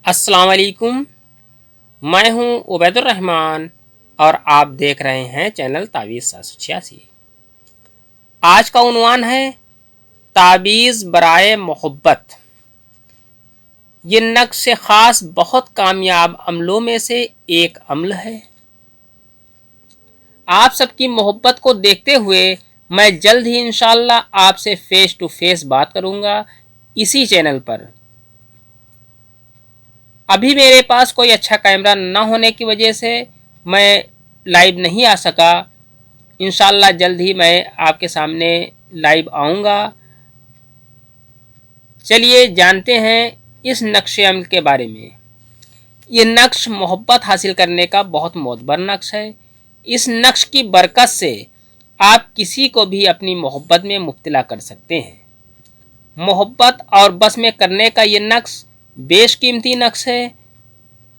अस्सलाम वालेकुम। मैं हूं उबैदुर रहमान और आप देख रहे हैं चैनल तावीज़ 786। आज का उन्वान है ताबीज़ बराए मोहब्बत। ये नक्श ख़ास बहुत कामयाब अमलों में से एक अमल है। आप सबकी मोहब्बत को देखते हुए मैं जल्द ही इंशाअल्लाह आपसे फेस टू फेस बात करूंगा इसी चैनल पर। अभी मेरे पास कोई अच्छा कैमरा ना होने की वजह से मैं लाइव नहीं आ सका। इंशाल्लाह जल्द ही मैं आपके सामने लाइव आऊँगा। चलिए जानते हैं इस नक्श अमल के बारे में। ये नक्श मोहब्बत हासिल करने का बहुत मोतबर नक्श है। इस नक्श की बरकत से आप किसी को भी अपनी मोहब्बत में मुब्तला कर सकते हैं। मोहब्बत और बस में करने का ये नक्श बेशकीमती नक्श है।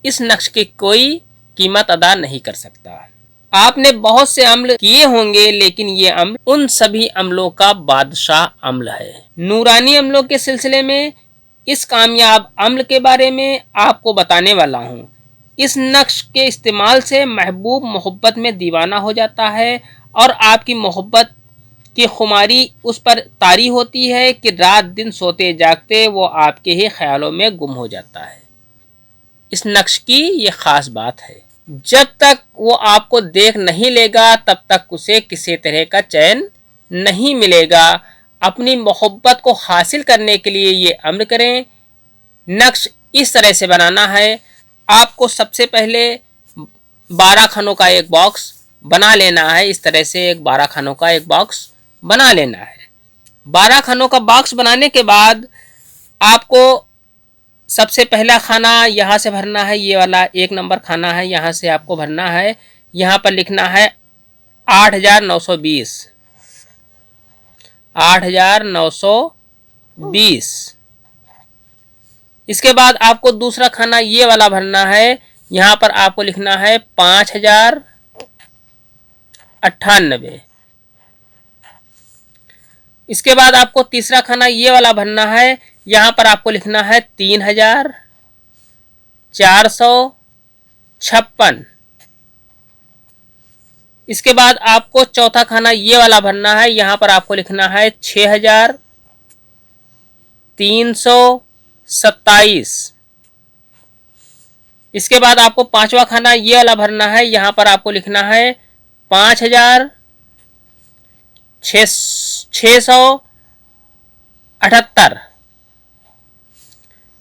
इस नक्श की कोई कीमत अदा नहीं कर सकता। आपने बहुत से अमल किए होंगे लेकिन ये अमल उन सभी अमलों का बादशाह अमल है। नूरानी अमलों के सिलसिले में इस कामयाब अमल के बारे में आपको बताने वाला हूँ। इस नक्श के इस्तेमाल से महबूब मोहब्बत में दीवाना हो जाता है और आपकी मोहब्बत की खुमारी उस पर तारी होती है कि रात दिन सोते जागते वो आपके ही ख्यालों में गुम हो जाता है। इस नक्श की ये खास बात है। जब तक वो आपको देख नहीं लेगा तब तक उसे किसी तरह का चैन नहीं मिलेगा। अपनी मोहब्बत को हासिल करने के लिए ये अमल करें। नक्श इस तरह से बनाना है। आपको सबसे पहले 12 खानों का एक बॉक्स बना लेना है। इस तरह से एक 12 खानों का एक बॉक्स बना लेना है। 12 खानों का बॉक्स बनाने के बाद आपको सबसे पहला खाना यहाँ से भरना है। ये वाला 1 नंबर खाना है, यहाँ से आपको भरना है। यहाँ पर लिखना है 8920 8920। इसके बाद आपको दूसरा खाना ये वाला भरना है। यहाँ पर आपको लिखना है 5098। इसके बाद आपको तीसरा खाना ये वाला भरना है। यहाँ पर आपको लिखना है 3456। इसके बाद आपको चौथा खाना ये वाला भरना है। यहाँ पर आपको लिखना है 6327। इसके बाद आपको पांचवा खाना ये वाला भरना है। यहाँ पर आपको लिखना है 5678।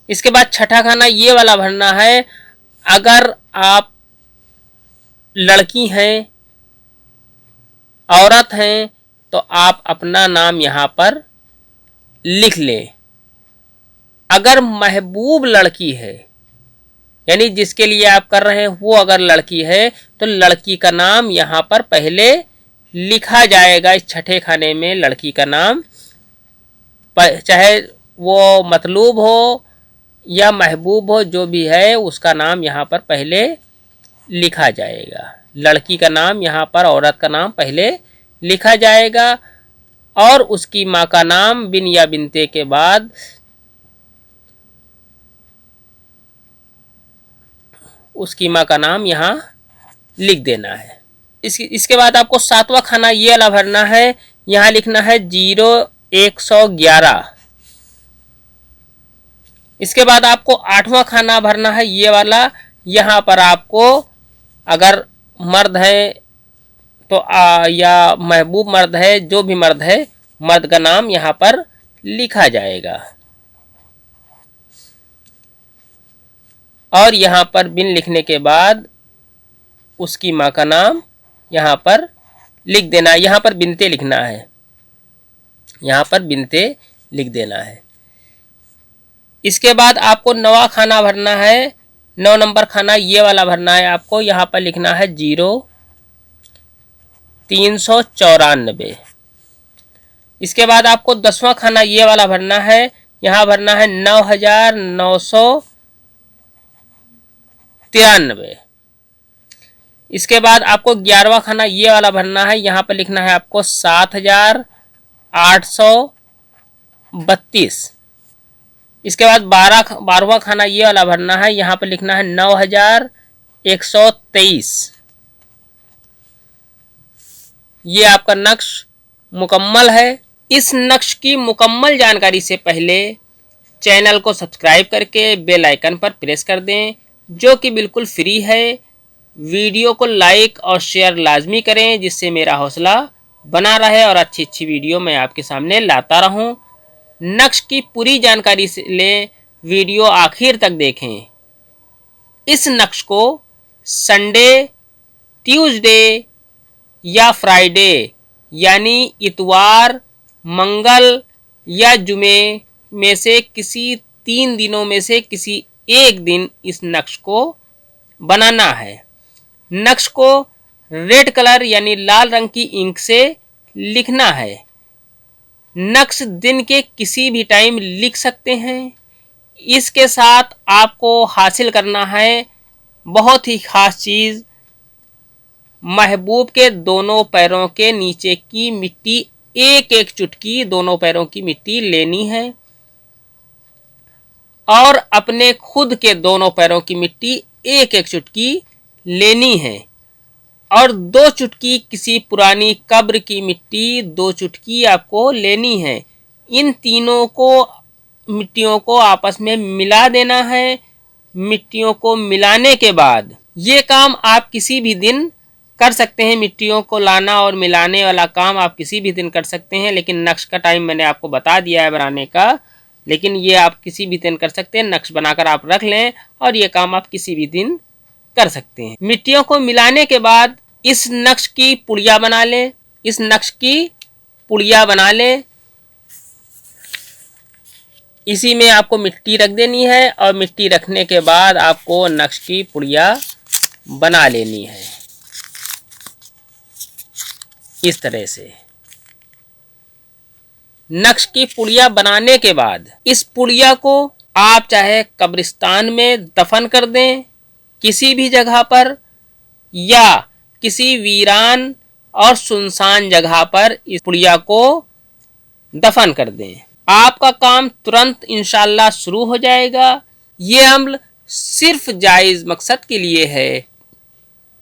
इसके बाद छठा खाना ये वाला भरना है। अगर आप लड़की हैं, औरत हैं, तो आप अपना नाम यहाँ पर लिख लें। अगर महबूब लड़की है, यानी जिसके लिए आप कर रहे हैं वो अगर लड़की है तो लड़की का नाम यहाँ पर पहले लिखा जाएगा। इस छठे खाने में लड़की का नाम, चाहे वो मतलूब हो या महबूब हो, जो भी है उसका नाम यहाँ पर पहले लिखा जाएगा। लड़की का नाम यहाँ पर, औरत का नाम पहले लिखा जाएगा और उसकी माँ का नाम बिन या बिनते के बाद उसकी माँ का नाम यहाँ लिख देना है। इसके बाद आपको सातवां खाना ये वाला भरना है। यहाँ लिखना है 0111। इसके बाद आपको आठवां खाना भरना है ये वाला। यहाँ पर आपको अगर मर्द है तो या महबूब मर्द है, जो भी मर्द है, मर्द का नाम यहाँ पर लिखा जाएगा और यहाँ पर बिन लिखने के बाद उसकी माँ का नाम यहाँ पर लिख देना है। यहाँ पर बिनते लिखना है, यहाँ पर बिनते लिख देना है। इसके बाद आपको 9वां खाना भरना है। 9 नंबर खाना ये वाला भरना है आपको। यहाँ पर लिखना है 0394। इसके बाद आपको 10वां खाना ये वाला भरना है। यहाँ भरना है 9993। इसके बाद आपको 11वां खाना ये वाला भरना है। यहाँ पर लिखना है आपको 7832। इसके बाद 12वां खाना ये वाला भरना है। यहाँ पर लिखना है 9123। ये आपका नक्श मुकम्मल है। इस नक्श की मुकम्मल जानकारी से पहले चैनल को सब्सक्राइब करके बेल आइकन पर प्रेस कर दें, जो कि बिल्कुल फ्री है। वीडियो को लाइक और शेयर लाजमी करें, जिससे मेरा हौसला बना रहे और अच्छी अच्छी वीडियो मैं आपके सामने लाता रहूं। नक्श की पूरी जानकारी से लें, वीडियो आखिर तक देखें। इस नक्श को संडे, ट्यूसडे या फ्राइडे यानी इतवार, मंगल या जुमे में से किसी 3 दिनों में से किसी एक दिन इस नक्श को बनाना है। नक्श को रेड कलर यानी लाल रंग की इंक से लिखना है। नक्श दिन के किसी भी टाइम लिख सकते हैं। इसके साथ आपको हासिल करना है बहुत ही खास चीज, महबूब के दोनों पैरों के नीचे की मिट्टी, एक एक चुटकी दोनों पैरों की मिट्टी लेनी है और अपने खुद के दोनों पैरों की मिट्टी एक एक चुटकी लेनी है और 2 चुटकी किसी पुरानी कब्र की मिट्टी 2 चुटकी आपको लेनी है। इन तीनों को मिट्टियों को आपस में मिला देना है। मिट्टियों को मिलाने के बाद ये काम आप किसी भी दिन कर सकते हैं। मिट्टियों को लाना और मिलाने वाला काम आप किसी भी दिन कर सकते हैं, लेकिन नक्श का टाइम मैंने आपको बता दिया है बनाने का, लेकिन ये आप किसी भी दिन कर सकते हैं। नक्श बनाकर आप रख लें और ये काम आप किसी भी दिन कर सकते हैं। मिट्टियों को मिलाने के बाद इस नक्श की पुड़िया बना लें। इस नक्श की पुड़िया बना लें। इसी में आपको मिट्टी रख देनी है और मिट्टी रखने के बाद आपको नक्श की पुड़िया बना लेनी है इस तरह से। नक्श की पुड़िया बनाने के बाद इस पुड़िया को आप चाहे कब्रिस्तान में दफन कर दें किसी भी जगह पर, या किसी वीरान और सुनसान जगह पर इस पुड़िया को दफन कर दें। आपका काम तुरंत इंशाल्लाह शुरू हो जाएगा। ये अमल सिर्फ जायज मकसद के लिए है।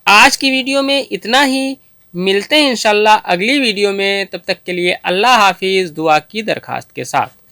आज की वीडियो में इतना ही। मिलते हैं इंशाल्लाह अगली वीडियो में। तब तक के लिए अल्लाह हाफिज, दुआ की दरखास्त के साथ।